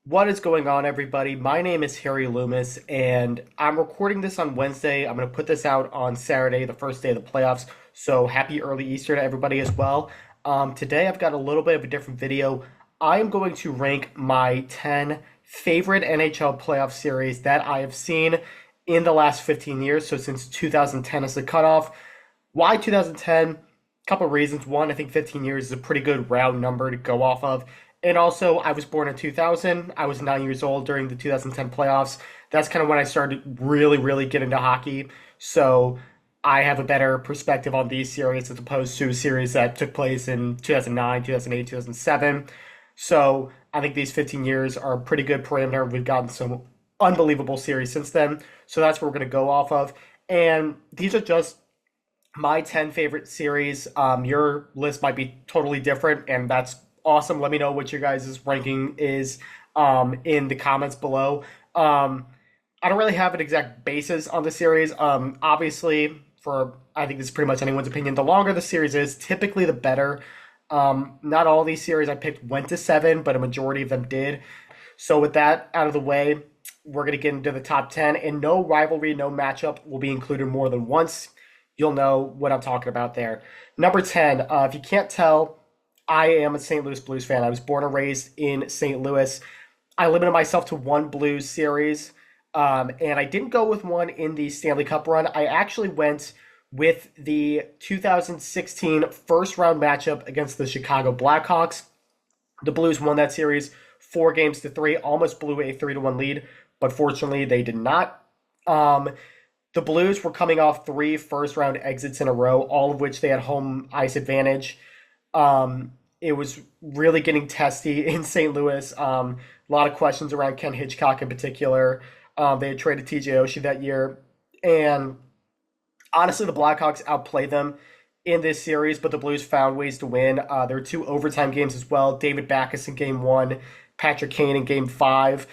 What is going on, everybody? My name is Harry Loomis, and I'm recording this on Wednesday. I'm going to put this out on Saturday, the first day of the playoffs. So happy early Easter to everybody as well. Today, I've got a little bit of a different video. I am going to rank my 10 favorite NHL playoff series that I have seen in the last 15 years. So since 2010 is the cutoff. Why 2010? Couple of reasons. One, I think 15 years is a pretty good round number to go off of. And also, I was born in 2000. I was 9 years old during the 2010 playoffs. That's kind of when I started really get into hockey. So I have a better perspective on these series as opposed to series that took place in 2009, 2008, 2007. So I think these 15 years are a pretty good parameter. We've gotten some unbelievable series since then. So that's what we're going to go off of. And these are just my 10 favorite series. Your list might be totally different, and that's awesome. Let me know what your guys' ranking is in the comments below. I don't really have an exact basis on the series. Obviously, for I think this is pretty much anyone's opinion. The longer the series is, typically the better. Not all these series I picked went to seven, but a majority of them did. So with that out of the way, we're gonna get into the top 10, and no rivalry, no matchup will be included more than once. You'll know what I'm talking about there. Number 10, if you can't tell, I am a St. Louis Blues fan. I was born and raised in St. Louis. I limited myself to one Blues series, and I didn't go with one in the Stanley Cup run. I actually went with the 2016 first round matchup against the Chicago Blackhawks. The Blues won that series 4-3, almost blew a 3-1 lead, but fortunately they did not. Um, the Blues were coming off three first round exits in a row, all of which they had home ice advantage. It was really getting testy in St. Louis. A lot of questions around Ken Hitchcock in particular. They had traded TJ Oshie that year. And honestly, the Blackhawks outplayed them in this series, but the Blues found ways to win. There were two overtime games as well. David Backes in game one, Patrick Kane in game five.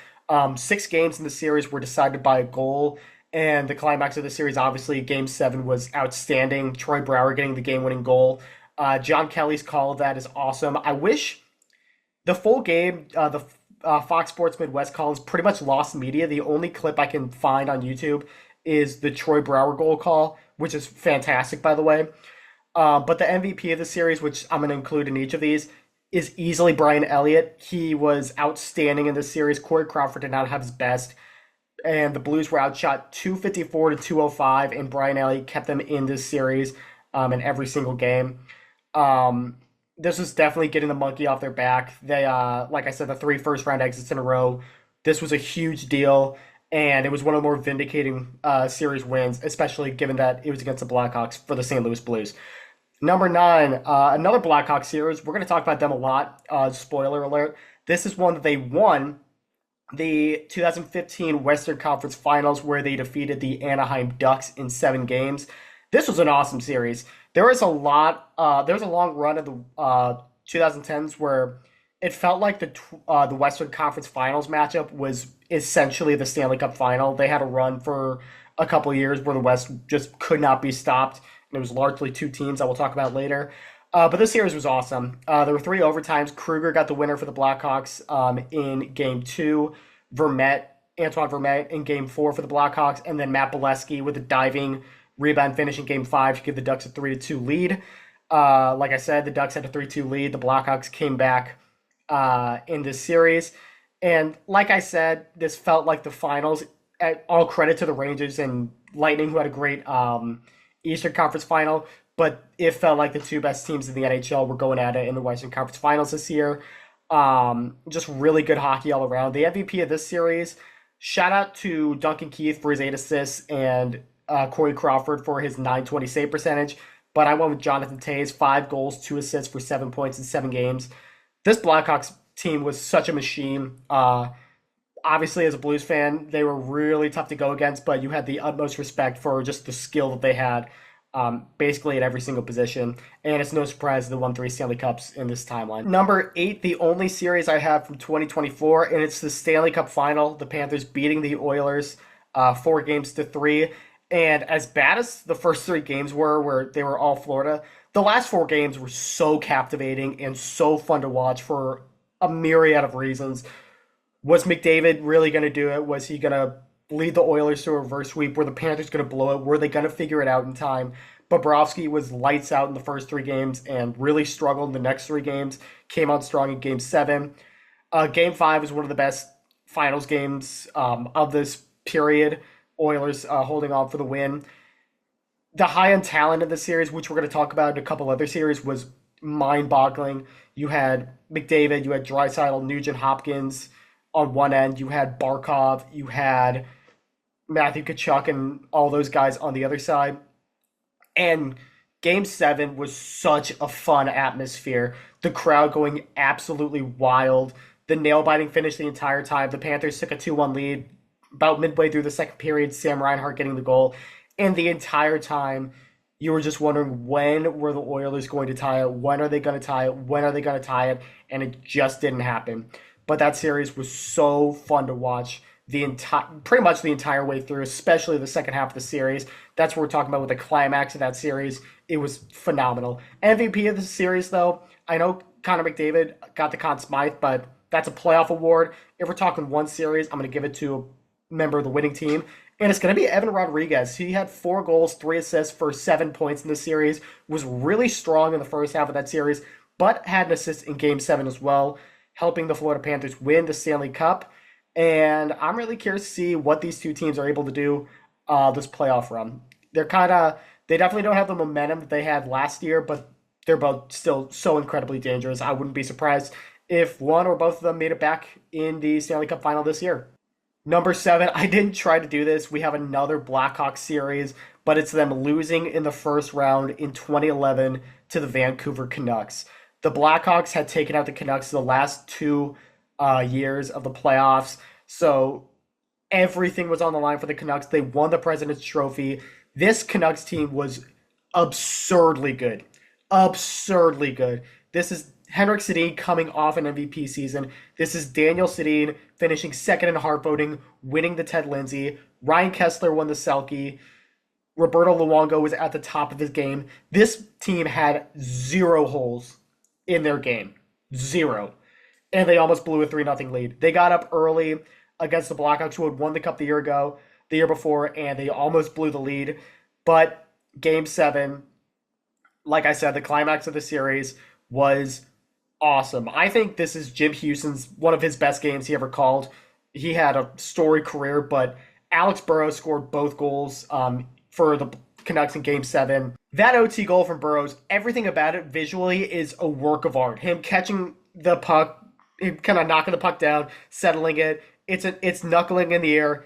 6 games in the series were decided by a goal. And the climax of the series, obviously, game seven was outstanding. Troy Brouwer getting the game winning goal. John Kelly's call of that is awesome. I wish the full game, the Fox Sports Midwest call is pretty much lost media. The only clip I can find on YouTube is the Troy Brouwer goal call, which is fantastic, by the way. But the MVP of the series, which I'm going to include in each of these, is easily Brian Elliott. He was outstanding in this series. Corey Crawford did not have his best, and the Blues were outshot 254 to 205, and Brian Elliott kept them in this series in every single game. Um, this was definitely getting the monkey off their back. They, like I said, the three first round exits in a row. This was a huge deal, and it was one of the more vindicating series wins, especially given that it was against the Blackhawks for the St. Louis Blues. Number 9, another Blackhawks series. We're going to talk about them a lot. Spoiler alert. This is one that they won the 2015 Western Conference Finals, where they defeated the Anaheim Ducks in 7 games. This was an awesome series. There was a lot. There was a long run of the 2010s where it felt like the Western Conference Finals matchup was essentially the Stanley Cup Final. They had a run for a couple of years where the West just could not be stopped, and it was largely two teams I will talk about later. But this series was awesome. There were 3 overtimes. Kruger got the winner for the Blackhawks in game two. Antoine Vermette in game four for the Blackhawks, and then Matt Bolesky with a diving rebound finish in game five to give the Ducks a 3-2 lead. Like I said, the Ducks had a 3-2 lead. The Blackhawks came back in this series. And like I said, this felt like the finals. All credit to the Rangers and Lightning, who had a great Eastern Conference final, but it felt like the two best teams in the NHL were going at it in the Western Conference Finals this year. Just really good hockey all around. The MVP of this series, shout out to Duncan Keith for his 8 assists and Corey Crawford for his 920 save percentage. But I went with Jonathan Toews, 5 goals, 2 assists for 7 points in 7 games. This Blackhawks team was such a machine. Obviously, as a Blues fan, they were really tough to go against, but you had the utmost respect for just the skill that they had basically at every single position. And it's no surprise they won 3 Stanley Cups in this timeline. Number 8, the only series I have from 2024, and it's the Stanley Cup Final. The Panthers beating the Oilers 4-3. And as bad as the first 3 games were, where they were all Florida, the last 4 games were so captivating and so fun to watch for a myriad of reasons. Was McDavid really going to do it? Was he going to lead the Oilers to a reverse sweep? Were the Panthers going to blow it? Were they going to figure it out in time? Bobrovsky was lights out in the first three games and really struggled in the next three games. Came on strong in game seven. Game five was one of the best finals games of this period. Oilers holding on for the win. The high end talent in the series, which we're going to talk about in a couple other series, was mind boggling. You had McDavid, you had Draisaitl, Nugent Hopkins on one end, you had Barkov, you had Matthew Tkachuk, and all those guys on the other side. And game seven was such a fun atmosphere. The crowd going absolutely wild. The nail biting finish the entire time. The Panthers took a 2-1 lead about midway through the second period. Sam Reinhart getting the goal. And the entire time, you were just wondering when were the Oilers going to tie it? When are they going to tie it? When are they going to tie it? And it just didn't happen. But that series was so fun to watch the entire, pretty much the entire way through, especially the second half of the series. That's what we're talking about with the climax of that series. It was phenomenal. MVP of the series, though, I know Connor McDavid got the Conn Smythe, but that's a playoff award. If we're talking one series, I'm going to give it to a member of the winning team, and it's going to be Evan Rodriguez. He had 4 goals, 3 assists for 7 points in the series, was really strong in the first half of that series, but had an assist in Game 7 as well, helping the Florida Panthers win the Stanley Cup. And I'm really curious to see what these two teams are able to do this playoff run. They definitely don't have the momentum that they had last year, but they're both still so incredibly dangerous. I wouldn't be surprised if one or both of them made it back in the Stanley Cup final this year. Number 7, I didn't try to do this. We have another Blackhawks series, but it's them losing in the first round in 2011 to the Vancouver Canucks. The Blackhawks had taken out the Canucks the last 2 years of the playoffs, so everything was on the line for the Canucks. They won the President's Trophy. This Canucks team was absurdly good. Absurdly good. This is Henrik Sedin coming off an MVP season. This is Daniel Sedin finishing second in Hart voting, winning the Ted Lindsay. Ryan Kessler won the Selke. Roberto Luongo was at the top of his game. This team had 0 holes in their game. 0. And they almost blew a 3-0 lead. They got up early against the Blackhawks, who had won the Cup the year before, and they almost blew the lead. But Game 7, like I said, the climax of the series was awesome. I think this is Jim Houston's one of his best games he ever called. He had a storied career, but Alex Burrows scored both goals for the Canucks in Game 7. That OT goal from Burrows, everything about it visually is a work of art. Him catching the puck, kind of knocking the puck down, settling it. It's knuckling in the air,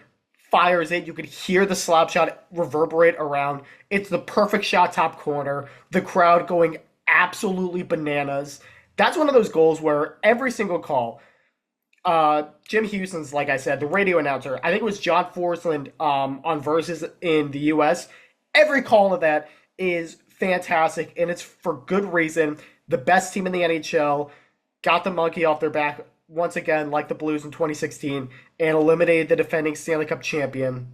fires it. You could hear the slap shot reverberate around. It's the perfect shot top corner. The crowd going absolutely bananas. That's one of those goals where every single call, Jim Houston's, like I said, the radio announcer, I think it was John Forsland on Versus in the U.S., every call of that is fantastic, and it's for good reason. The best team in the NHL got the monkey off their back once again, like the Blues in 2016, and eliminated the defending Stanley Cup champion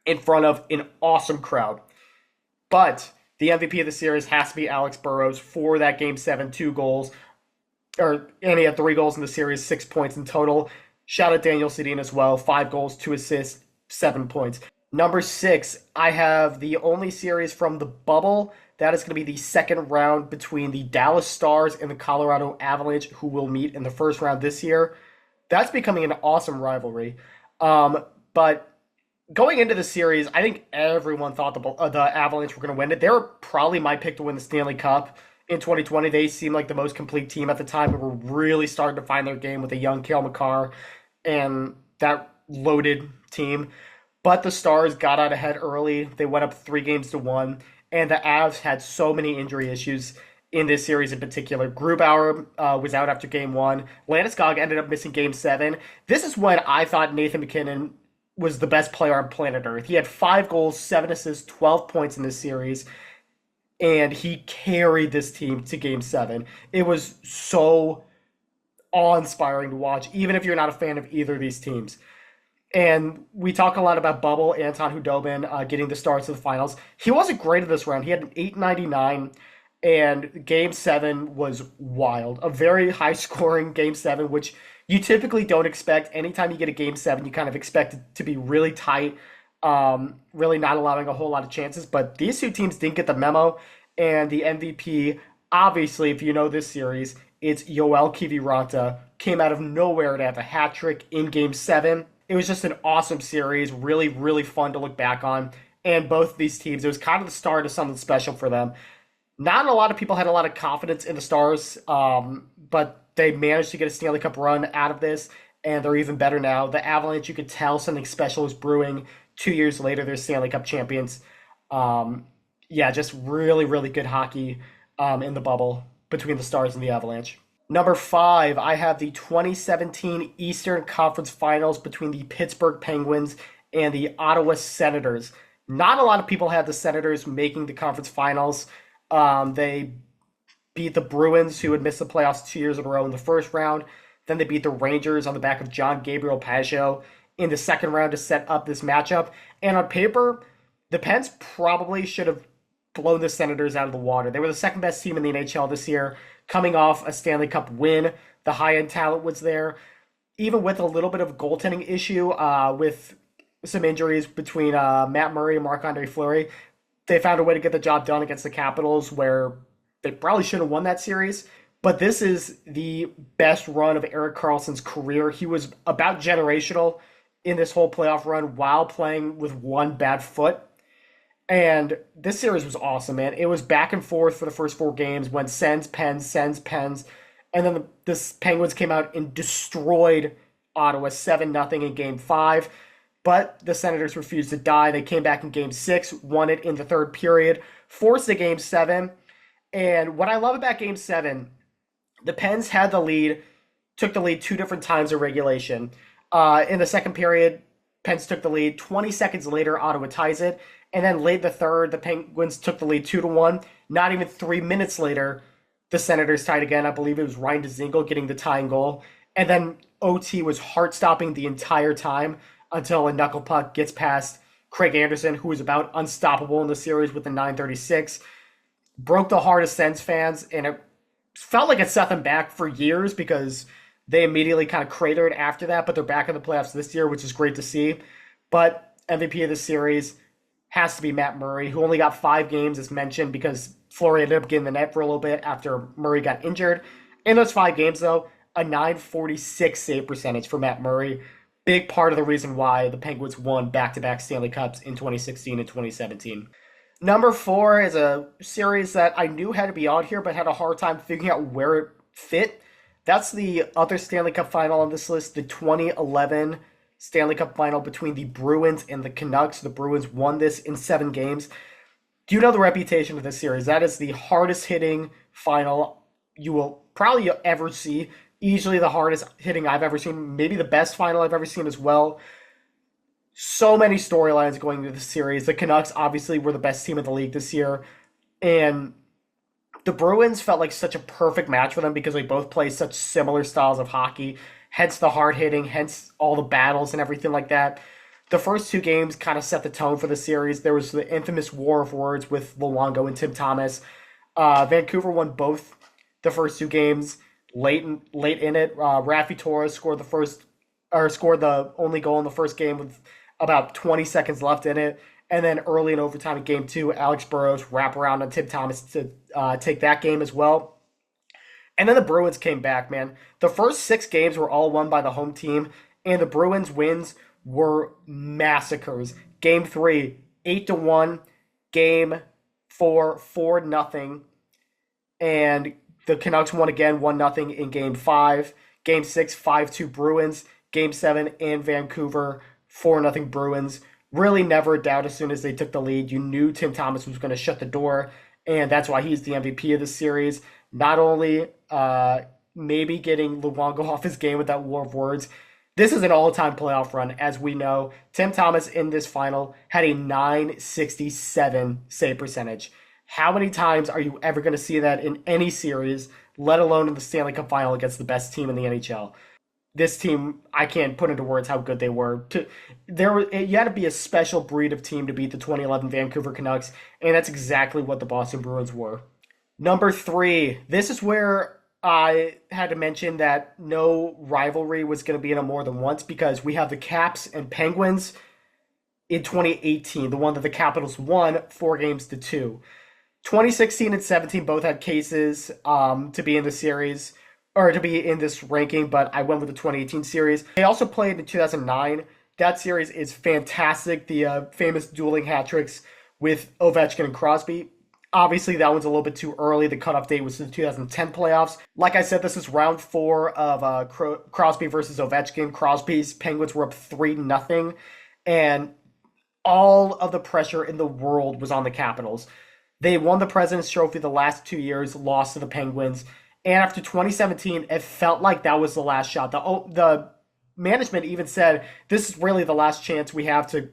in front of an awesome crowd. But the MVP of the series has to be Alex Burrows for that Game 7, 2 goals. And he had 3 goals in the series, 6 points in total. Shout out Daniel Sedin as well, 5 goals, 2 assists, 7 points. Number 6, I have the only series from the bubble. That is going to be the second round between the Dallas Stars and the Colorado Avalanche, who will meet in the first round this year. That's becoming an awesome rivalry. But going into the series, I think everyone thought the Avalanche were going to win it. They were probably my pick to win the Stanley Cup in 2020. They seemed like the most complete team at the time. They were really starting to find their game with a young Cale Makar and that loaded team. But the Stars got out ahead early. They went up 3-1, and the Avs had so many injury issues in this series in particular. Grubauer was out after Game 1. Landeskog ended up missing Game 7. This is when I thought Nathan MacKinnon was the best player on planet Earth. He had 5 goals, 7 assists, 12 points in this series, and he carried this team to Game 7. It was so awe-inspiring to watch, even if you're not a fan of either of these teams. And we talk a lot about Bubble, Anton Khudobin getting the starts of the finals. He wasn't great at this round. He had an 899, and Game 7 was wild. A very high-scoring Game 7, which You typically don't expect, anytime you get a game seven, you kind of expect it to be really tight, really not allowing a whole lot of chances. But these two teams didn't get the memo, and the MVP, obviously, if you know this series, it's Yoel Kiviranta, came out of nowhere to have a hat trick in game seven. It was just an awesome series, really, really fun to look back on. And both of these teams, it was kind of the start of something special for them. Not a lot of people had a lot of confidence in the Stars, but they managed to get a Stanley Cup run out of this, and they're even better now. The Avalanche, you could tell something special is brewing. 2 years later, they're Stanley Cup champions. Yeah, just really, really good hockey in the bubble between the Stars and the Avalanche. Number five, I have the 2017 Eastern Conference Finals between the Pittsburgh Penguins and the Ottawa Senators. Not a lot of people had the Senators making the conference finals. They beat the Bruins, who had missed the playoffs 2 years in a row in the first round. Then they beat the Rangers on the back of John Gabriel Pageau in the second round to set up this matchup. And on paper, the Pens probably should have blown the Senators out of the water. They were the second best team in the NHL this year, coming off a Stanley Cup win. The high-end talent was there. Even with a little bit of a goaltending issue with some injuries between Matt Murray and Marc-Andre Fleury, they found a way to get the job done against the Capitals, where they probably should have won that series. But this is the best run of Erik Karlsson's career. He was about generational in this whole playoff run while playing with one bad foot. And this series was awesome, man. It was back and forth for the first four games, went Sens, Pens. And then the Penguins came out and destroyed Ottawa 7-0 in game five. But the Senators refused to die. They came back in game six, won it in the third period, forced a game seven. And what I love about game seven, the Pens had the lead, took the lead two different times in regulation. In the second period, Pens took the lead. 20 seconds later, Ottawa ties it. And then late in the third, the Penguins took the lead 2-1. Not even 3 minutes later, the Senators tied again. I believe it was Ryan Dzingel getting the tying goal. And then OT was heart-stopping the entire time until a knuckle puck gets past Craig Anderson, who was about unstoppable in the series with the 936. Broke the heart of Sens fans, and it felt like it set them back for years because they immediately kind of cratered after that, but they're back in the playoffs this year, which is great to see. But MVP of the series has to be Matt Murray, who only got 5 games, as mentioned, because Fleury ended up getting the net for a little bit after Murray got injured. In those 5 games, though, a 946 save percentage for Matt Murray. Big part of the reason why the Penguins won back-to-back Stanley Cups in 2016 and 2017. Number 4 is a series that I knew had to be on here, but had a hard time figuring out where it fit. That's the other Stanley Cup final on this list, the 2011 Stanley Cup final between the Bruins and the Canucks. The Bruins won this in 7 games. Do you know the reputation of this series? That is the hardest hitting final you will probably ever see. Easily the hardest hitting I've ever seen. Maybe the best final I've ever seen as well. So many storylines going into the series. The Canucks obviously were the best team in the league this year. And the Bruins felt like such a perfect match for them because they both play such similar styles of hockey. Hence the hard hitting, hence all the battles and everything like that. The first 2 games kind of set the tone for the series. There was the infamous war of words with Luongo and Tim Thomas. Vancouver won both the first 2 games. Late in it, Raffi Torres scored the only goal in the first game with about 20 seconds left in it. And then early in overtime in game 2, Alex Burrows wrap around on Tim Thomas to take that game as well. And then the Bruins came back, man. The first 6 games were all won by the home team, and the Bruins wins were massacres. Game 3, 8-1. Game 4, 4-0. And the Canucks won again, 1-0 in Game 5. Game 6, 5-2 Bruins. Game 7 in Vancouver, 4-0 Bruins. Really never a doubt as soon as they took the lead. You knew Tim Thomas was going to shut the door, and that's why he's the MVP of the series. Not only maybe getting Luongo off his game with that war of words, this is an all-time playoff run, as we know. Tim Thomas in this final had a 967 save percentage. How many times are you ever going to see that in any series, let alone in the Stanley Cup final against the best team in the NHL? This team, I can't put into words how good they were. You had to be a special breed of team to beat the 2011 Vancouver Canucks, and that's exactly what the Boston Bruins were. Number 3, this is where I had to mention that no rivalry was going to be in it more than once because we have the Caps and Penguins in 2018, the one that the Capitals won 4 games to 2. 2016 and 17 both had cases to be in the series or to be in this ranking, but I went with the 2018 series. They also played in 2009. That series is fantastic. The famous dueling hat tricks with Ovechkin and Crosby. Obviously, that one's a little bit too early. The cutoff date was the 2010 playoffs. Like I said, this is round four of Crosby versus Ovechkin. Crosby's Penguins were up 3-0, and all of the pressure in the world was on the Capitals. They won the President's Trophy the last 2 years, lost to the Penguins. And after 2017, it felt like that was the last shot. The management even said, this is really the last chance we have to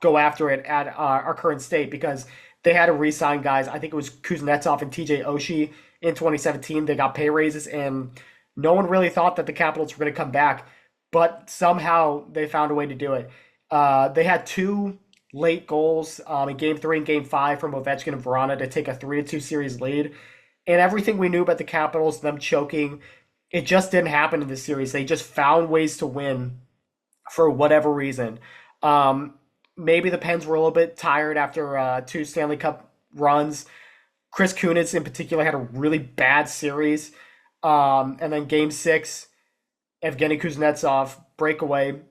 go after it at our current state because they had to re-sign guys. I think it was Kuznetsov and TJ Oshie in 2017. They got pay raises, and no one really thought that the Capitals were going to come back. But somehow they found a way to do it. They had two late goals in Game 3 and Game 5 from Ovechkin and Vrana to take a 3-2 series lead. And everything we knew about the Capitals, them choking, it just didn't happen in this series. They just found ways to win for whatever reason. Maybe the Pens were a little bit tired after 2 Stanley Cup runs. Chris Kunitz in particular had a really bad series. And then Game 6, Evgeny Kuznetsov, breakaway,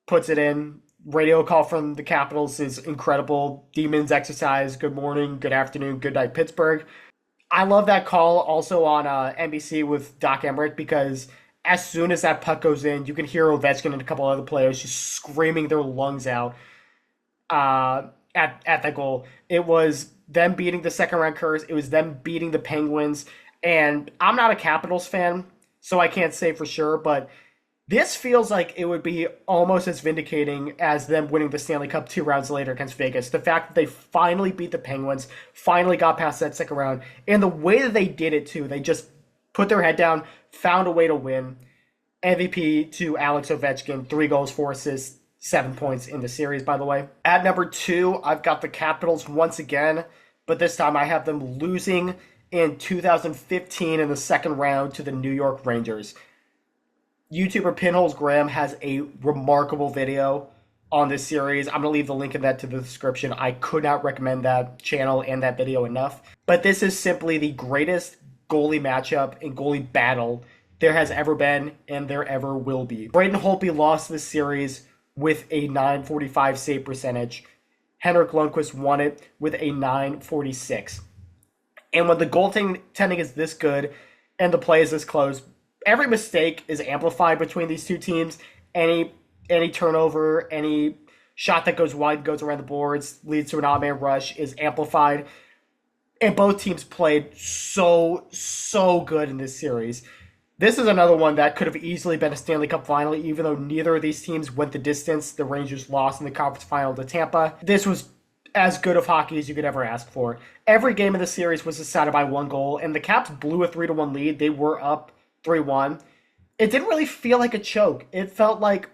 puts it in. Radio call from the Capitals is incredible. Demons exercise, good morning, good afternoon, good night, Pittsburgh. I love that call also on NBC with Doc Emmerich because as soon as that puck goes in, you can hear Ovechkin and a couple other players just screaming their lungs out at the goal. It was them beating the second round Curse. It was them beating the Penguins. And I'm not a Capitals fan, so I can't say for sure, but this feels like it would be almost as vindicating as them winning the Stanley Cup 2 rounds later against Vegas. The fact that they finally beat the Penguins, finally got past that second round, and the way that they did it too, they just put their head down, found a way to win. MVP to Alex Ovechkin, 3 goals, 4 assists, 7 points in the series, by the way. At number 2, I've got the Capitals once again, but this time I have them losing in 2015 in the second round to the New York Rangers. YouTuber Pinholes Graham has a remarkable video on this series. I'm going to leave the link in that to the description. I could not recommend that channel and that video enough. But this is simply the greatest goalie matchup and goalie battle there has ever been and there ever will be. Braden Holtby lost this series with a .945 save percentage. Henrik Lundqvist won it with a .946. And when the goaltending is this good and the play is this close, every mistake is amplified between these two teams. Any turnover, any shot that goes wide, goes around the boards, leads to an odd man rush is amplified. And both teams played so good in this series. This is another one that could have easily been a Stanley Cup final, even though neither of these teams went the distance. The Rangers lost in the conference final to Tampa. This was as good of hockey as you could ever ask for. Every game of the series was decided by 1 goal, and the Caps blew a 3-1 lead. They were up 3-1. It didn't really feel like a choke. It felt like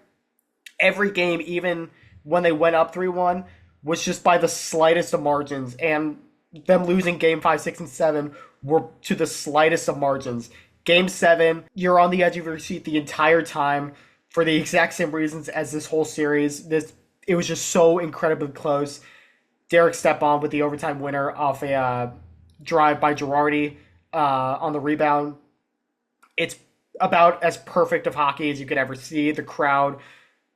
every game, even when they went up 3-1, was just by the slightest of margins. And them losing game 5, 6, and 7 were to the slightest of margins. Game 7, you're on the edge of your seat the entire time for the exact same reasons as this whole series. It was just so incredibly close. Derek Stepan with the overtime winner off a drive by Girardi on the rebound. It's about as perfect of hockey as you could ever see. The crowd,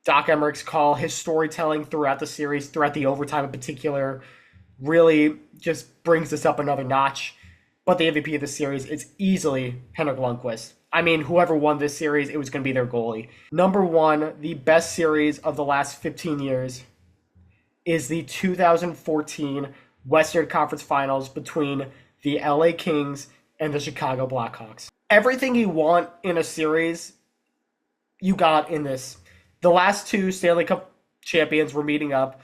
Doc Emmerich's call, his storytelling throughout the series, throughout the overtime in particular, really just brings this up another notch. But the MVP of the series is easily Henrik Lundqvist. I mean, whoever won this series, it was going to be their goalie. Number 1, the best series of the last 15 years is the 2014 Western Conference Finals between the LA Kings and the Chicago Blackhawks. Everything you want in a series, you got in this. The last 2 Stanley Cup champions were meeting up.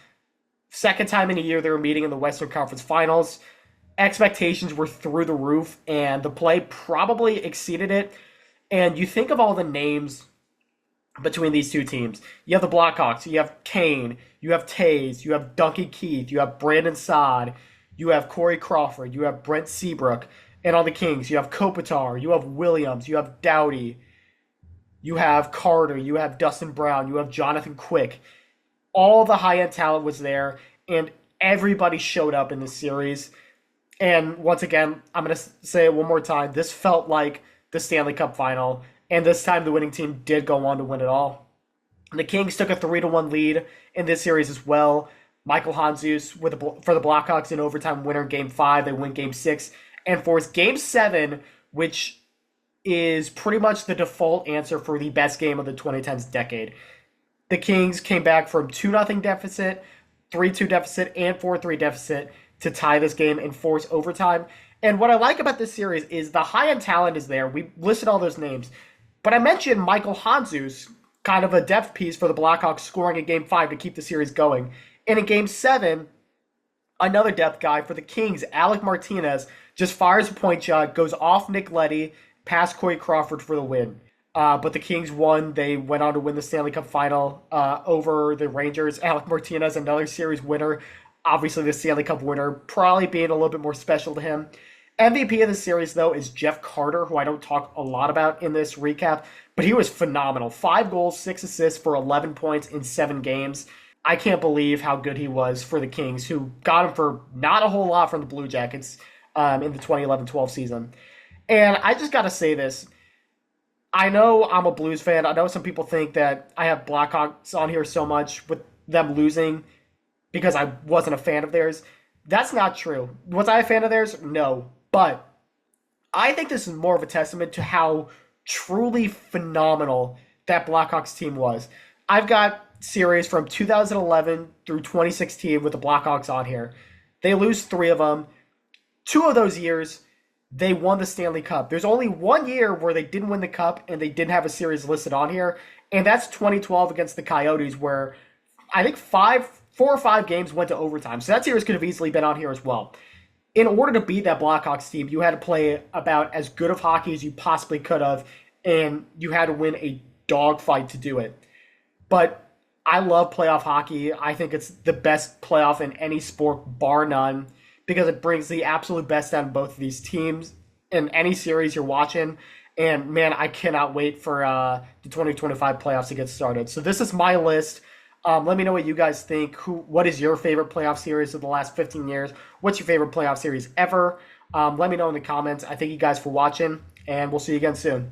Second time in a year they were meeting in the Western Conference Finals. Expectations were through the roof, and the play probably exceeded it. And you think of all the names between these two teams. You have the Blackhawks, you have Kane, you have Taves, you have Duncan Keith, you have Brandon Saad, you have Corey Crawford, you have Brent Seabrook. And on the Kings, you have Kopitar, you have Williams, you have Doughty, you have Carter, you have Dustin Brown, you have Jonathan Quick. All the high-end talent was there, and everybody showed up in this series. And once again, I'm going to say it one more time. This felt like the Stanley Cup final, and this time the winning team did go on to win it all. The Kings took a 3-1 lead in this series as well. Michael Handzus for the Blackhawks in overtime winner Game 5. They win Game 6 and force Game 7, which is pretty much the default answer for the best game of the 2010s decade. The Kings came back from 2-0 deficit, 3-2 deficit, and 4-3 deficit to tie this game and force overtime. And what I like about this series is the high-end talent is there. We listed all those names. But I mentioned Michael Handzus, kind of a depth piece for the Blackhawks, scoring in Game 5 to keep the series going. And in Game 7, another depth guy for the Kings, Alec Martinez, just fires a point shot, goes off Nick Leddy, past Corey Crawford for the win. But the Kings won. They went on to win the Stanley Cup final over the Rangers. Alec Martinez, another series winner. Obviously, the Stanley Cup winner, probably being a little bit more special to him. MVP of the series, though, is Jeff Carter, who I don't talk a lot about in this recap, but he was phenomenal. 5 goals, 6 assists for 11 points in 7 games. I can't believe how good he was for the Kings, who got him for not a whole lot from the Blue Jackets in the 2011-12 season. And I just got to say this. I know I'm a Blues fan. I know some people think that I have Blackhawks on here so much with them losing because I wasn't a fan of theirs. That's not true. Was I a fan of theirs? No. But I think this is more of a testament to how truly phenomenal that Blackhawks team was. I've got series from 2011 through 2016 with the Blackhawks on here. They lose 3 of them. 2 of those years, they won the Stanley Cup. There's only 1 year where they didn't win the Cup and they didn't have a series listed on here, and that's 2012 against the Coyotes, where I think 4 or 5 games went to overtime. So that series could have easily been on here as well. In order to beat that Blackhawks team, you had to play about as good of hockey as you possibly could have, and you had to win a dogfight to do it. But I love playoff hockey. I think it's the best playoff in any sport, bar none, because it brings the absolute best out of both of these teams in any series you're watching. And, man, I cannot wait for the 2025 playoffs to get started. So this is my list. Let me know what you guys think. What is your favorite playoff series of the last 15 years? What's your favorite playoff series ever? Let me know in the comments. I thank you guys for watching, and we'll see you again soon.